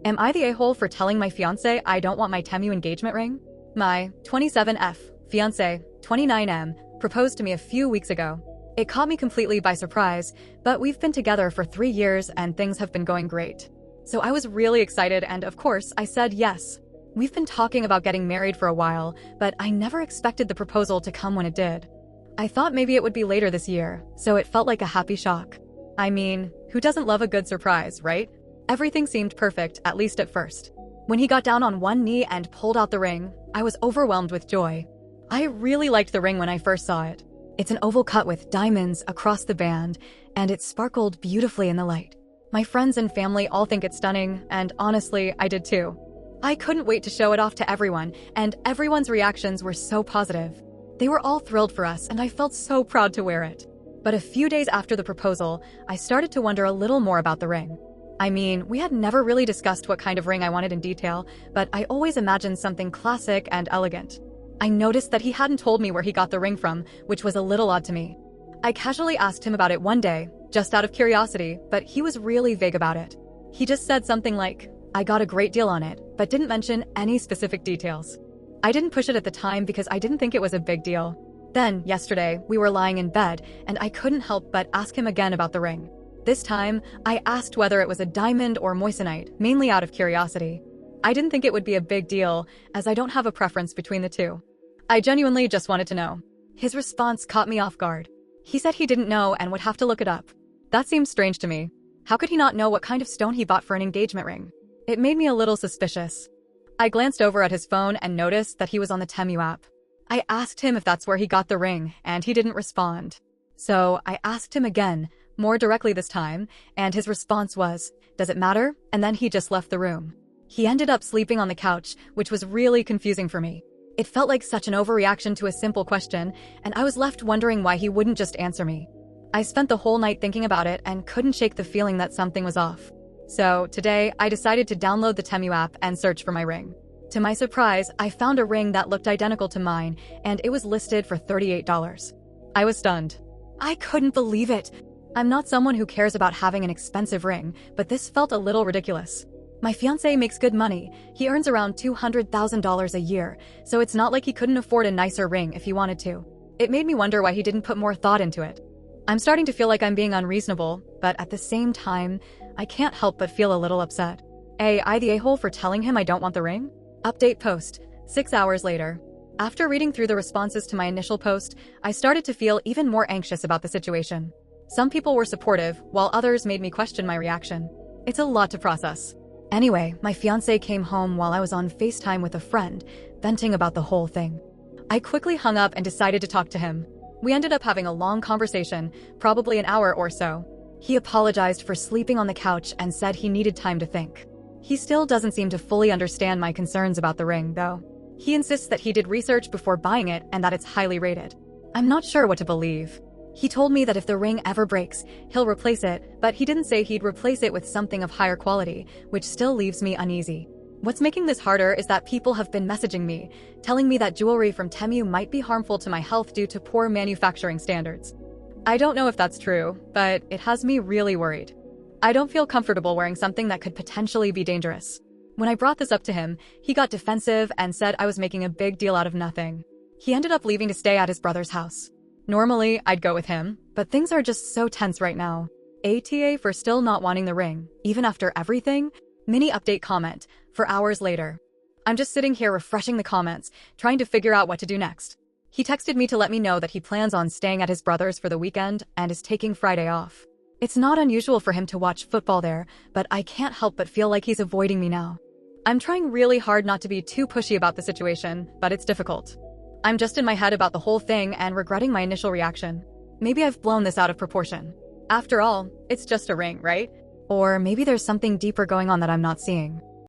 Am I the a-hole for telling my fiancé I don't want my Temu engagement ring? My 27F fiancé, 29M, proposed to me a few weeks ago. It caught me completely by surprise, but we've been together for 3 years and things have been going great. So I was really excited and of course I said yes. We've been talking about getting married for a while, but I never expected the proposal to come when it did. I thought maybe it would be later this year, so it felt like a happy shock. I mean, who doesn't love a good surprise, right? Everything seemed perfect, at least at first. When he got down on one knee and pulled out the ring, I was overwhelmed with joy. I really liked the ring when I first saw it. It's an oval cut with diamonds across the band, and it sparkled beautifully in the light. My friends and family all think it's stunning, and honestly, I did too. I couldn't wait to show it off to everyone, and everyone's reactions were so positive. They were all thrilled for us, and I felt so proud to wear it. But a few days after the proposal, I started to wonder a little more about the ring. I mean, we had never really discussed what kind of ring I wanted in detail, but I always imagined something classic and elegant. I noticed that he hadn't told me where he got the ring from, which was a little odd to me. I casually asked him about it one day, just out of curiosity, but he was really vague about it. He just said something like, "I got a great deal on it," but didn't mention any specific details. I didn't push it at the time because I didn't think it was a big deal. Then, yesterday, we were lying in bed, and I couldn't help but ask him again about the ring. This time, I asked whether it was a diamond or moissanite, mainly out of curiosity. I didn't think it would be a big deal, as I don't have a preference between the two. I genuinely just wanted to know. His response caught me off guard. He said he didn't know and would have to look it up. That seems strange to me. How could he not know what kind of stone he bought for an engagement ring? It made me a little suspicious. I glanced over at his phone and noticed that he was on the Temu app. I asked him if that's where he got the ring, and he didn't respond. So I asked him again, more directly this time, and his response was, "Does it matter?" And then he just left the room. He ended up sleeping on the couch, which was really confusing for me. It felt like such an overreaction to a simple question, and I was left wondering why he wouldn't just answer me. I spent the whole night thinking about it and couldn't shake the feeling that something was off. So today, I decided to download the Temu app and search for my ring. To my surprise, I found a ring that looked identical to mine, and it was listed for $38. I was stunned. I couldn't believe it. I'm not someone who cares about having an expensive ring, but this felt a little ridiculous. My fiancé makes good money. He earns around $200,000 a year, so it's not like he couldn't afford a nicer ring if he wanted to. It made me wonder why he didn't put more thought into it. I'm starting to feel like I'm being unreasonable, but at the same time, I can't help but feel a little upset. Am I the a-hole for telling him I don't want the ring? Update post, 6 hours later. After reading through the responses to my initial post, I started to feel even more anxious about the situation. Some people were supportive, while others made me question my reaction. It's a lot to process. Anyway, my fiancé came home while I was on FaceTime with a friend, venting about the whole thing. I quickly hung up and decided to talk to him. We ended up having a long conversation, probably an hour or so. He apologized for sleeping on the couch and said he needed time to think. He still doesn't seem to fully understand my concerns about the ring, though. He insists that he did research before buying it and that it's highly rated. I'm not sure what to believe. He told me that if the ring ever breaks, he'll replace it, but he didn't say he'd replace it with something of higher quality, which still leaves me uneasy. What's making this harder is that people have been messaging me, telling me that jewelry from Temu might be harmful to my health due to poor manufacturing standards. I don't know if that's true, but it has me really worried. I don't feel comfortable wearing something that could potentially be dangerous. When I brought this up to him, he got defensive and said I was making a big deal out of nothing. He ended up leaving to stay at his brother's house. Normally, I'd go with him, but things are just so tense right now. AITA for still not wanting the ring, even after everything? Mini update comment, for hours later. I'm just sitting here refreshing the comments, trying to figure out what to do next. He texted me to let me know that he plans on staying at his brother's for the weekend and is taking Friday off. It's not unusual for him to watch football there, but I can't help but feel like he's avoiding me now. I'm trying really hard not to be too pushy about the situation, but it's difficult. I'm just in my head about the whole thing and regretting my initial reaction. Maybe I've blown this out of proportion. After all, it's just a ring, right? Or maybe there's something deeper going on that I'm not seeing.